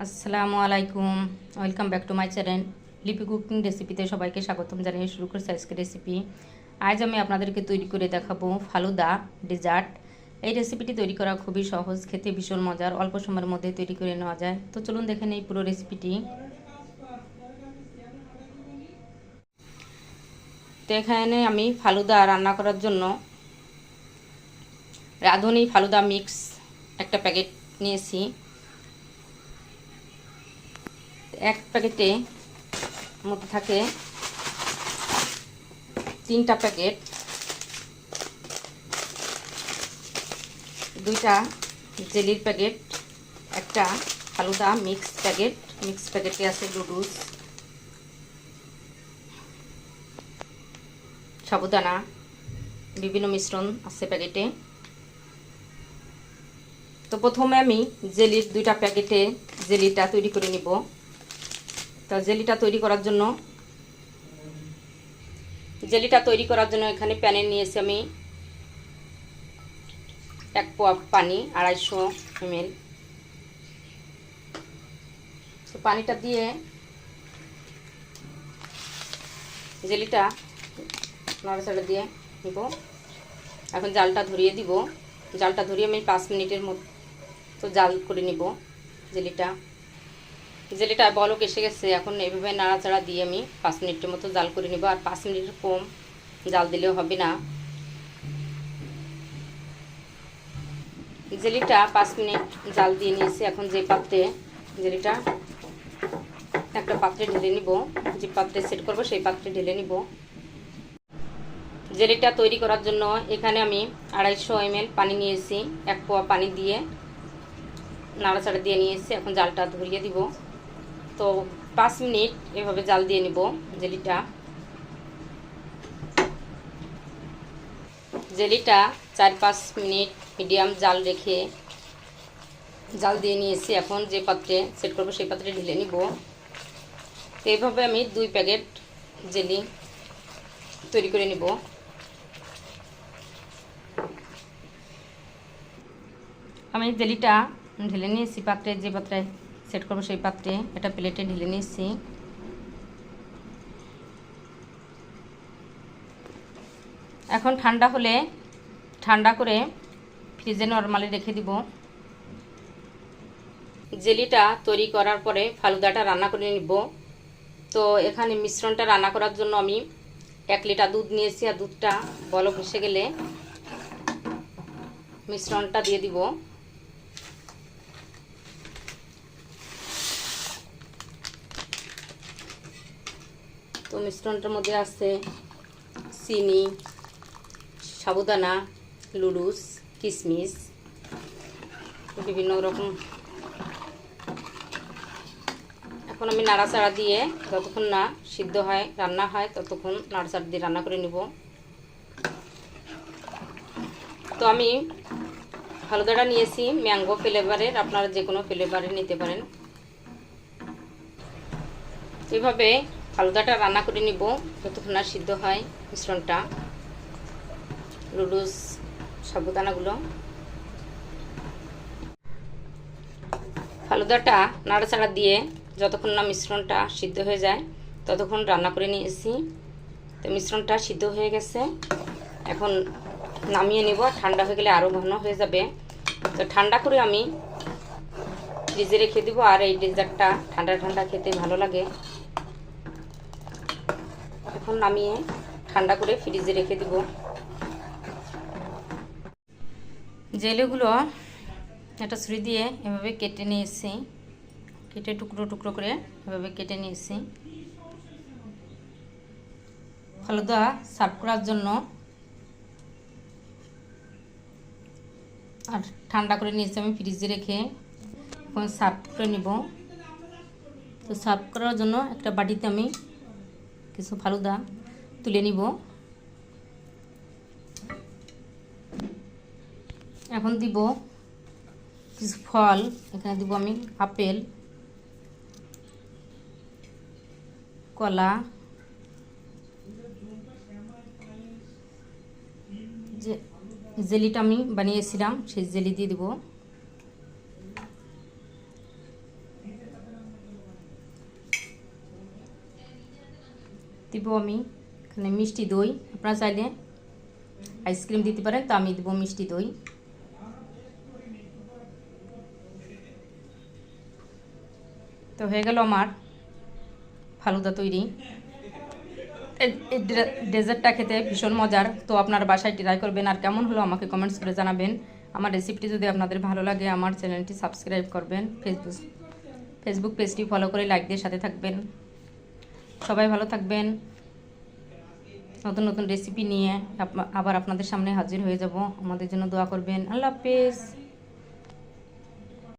আসসালামু আলাইকুম, welcome back to my channel লিপি কুকিং রেসিপিতে সবাইকে স্বাগতম জানিয়ে শুরু করছি আজকের রেসিপি। আজ আমি আপনাদেরকে তৈরি করে দেখাবো ফালুদা ডেজার্ট। এই রেসিপিটি তৈরি করা খুবই সহজ, খেতে ভীষণ মজার, অল্প সময়ের মধ্যে তৈরি করে নেওয়া যায়। তো চলুন দেখে নেই পুরো রেসিপিটি। তো এখানে আমি ফালুদা রান্না করার জন্য রাঁধুনি ফালুদা মিক্স একটা প্যাকেট নিয়েছি। এক প্যাকেটে মধ্যে থাকে 3টা প্যাকেট, 2টা জেলির প্যাকেট, একটা ফালুদা মিক্স প্যাকেটে আছে নুডলস, সাবুদানা, বিভিন্ন মিশ্রণ আছে প্যাকেটে। তো প্রথমে আমি জেলির 2টা প্যাকেটে জেলিটা তৈরি করে নিব। তো জেলিটা তৈরি করার জন্য এখানে প্যানে নিয়েছি আমি 1 পোয়া পানি, 250 ml। তো পানিটা দিয়ে জেলিটা নাড়াচাড়া দিয়ে নিব। এখন জালটা ধরিয়ে দিব। জালটা ধরিয়ে আমি 5 মিনিটের মতো জাল করে নিব। জেলিটা বলক এসে গেছে। এখন এইভাবে নাড়াচাড়া দিয়ে আমি 5 মিনিটের মতো জাল করে নিব। আর 5 মিনিটের কম জাল দিলেও হবে না। জেলিটা 5 মিনিট জাল দিয়ে নিয়েছি। এখন যে পাত্রে জেলিটা একটা পাত্রে ঢেলে নিব, যে পাত্রে সেট করব সেই পাত্রে ঢেলে নিব। জেলিটা তৈরি করার জন্য এখানে আমি 250 ml পানি নিয়েছি। 1 পোয়া পানি দিয়ে নাড়াচাড়া দিয়ে নিয়েছি। এখন জালটা ধরিয়ে দিব। তো 5 মিনিট এভাবে জাল দিয়ে নিব। জেলিটা 4-5 মিনিট মিডিয়াম জাল রেখে জাল দিয়ে নিয়েছি। এখন যে পাত্রে সেট করব সেই পাত্রে ঢেলে নিব। তো এইভাবে আমি 2 প্যাকেট জেলি তৈরি করে নিব। আমি জেলিটা ঢেলে নিয়েছি পাত্রে, যে পাত্রে সেট করব সেই পাত্রে এটা প্লেটে ঢেলে নিয়েছি। এখন ঠান্ডা করে ফ্রিজে নরমালি রেখে দিব। জেলিটা তৈরি করার পরে ফালুদাটা রান্না করে নিব। তো এখানে মিশ্রণটা রান্না করার জন্য আমি 1 লিটার দুধ নিয়েছি। আর দুধটা বলক এসে গেলে মিশ্রণটা দিয়ে দিব। তো মিশ্রণটার মধ্যে আছে চিনি, সাবুদানা, নুডলস, কিশমিশ, বিভিন্ন রকম। এখন আমি নাড়াচাড়া দিয়ে যতক্ষণ না সিদ্ধ হয় রান্না হয় ততক্ষণ নাড়াচাড়া দিয়ে রান্না করে নিব। তো আমি ফালুদাটা নিয়েছি ম্যাঙ্গো ফ্লেভারের, আপনারা যে কোনো ফ্লেভারের নিতে পারেন। এভাবে ফালুদাটা রান্না করে নিব যতক্ষণ না সিদ্ধ হয় মিশ্রণটা, নুডলস, সাবুদানাগুলো। ফালুদাটা নাড়াচাড়া দিয়ে যতক্ষণ না মিশ্রণটা সিদ্ধ হয়ে যায় ততক্ষণ রান্না করে নিয়েছি। তো মিশ্রণটা সিদ্ধ হয়ে গেছে। এখন নামিয়ে নেব। ঠান্ডা হয়ে গেলে আরও ঘন হয়ে যাবে। তো ঠান্ডা করে আমি ফ্রিজে রেখে দেবো। আর এই ডেজার্টটা ঠান্ডা খেতে ভালো লাগে। এখন নামিয়ে ঠান্ডা করে ফ্রিজে রেখে দেব। জেলিগুলো একটা ছুরি দিয়ে এভাবে কেটে নিয়েছি, কেটে টুকরো টুকরো করে এভাবে কেটে নিয়েছি। ফালুদা সার্ভ করার জন্য আর ঠান্ডা করে নিয়েছি আমি ফ্রিজে রেখে। এখন সার্ভ করে নিব। তো সার্ভ করার জন্য একটা বাটিতে আমি কিছু ফালুদা তুলে নিব। এখন দিব কিছু ফল। এখানে দিব আমি আপেল, কলা, জেলিটা আমি বানিয়েছিলাম সেই জেলি দিয়ে দিব। দিব আমি এখানে মিষ্টি দই, আপনারা চাইলে আইসক্রিম দিতে পারেন, তো আমি দেবো মিষ্টি দই। তো হয়ে গেল আমার ফালুদা তৈরি। এই ডেজার্টটা খেতে ভীষণ মজার, তো আপনারা বাসায় ট্রাই করবেন, আর কেমন হলো আমাকে কমেন্টস করে জানাবেন। আমার রেসিপিটি যদি আপনাদের ভালো লাগে আমার চ্যানেলটি সাবস্ক্রাইব করবেন, ফেসবুক পেজটি ফলো করে লাইক দিয়ে সাথে থাকবেন। সবাই ভালো থাকবেন। নতুন নতুন রেসিপি নিয়ে আবার আপনাদের সামনে হাজির হয়ে যাব। আমাদের জন্য দোয়া করবেন। আল্লাহ হাফেজ।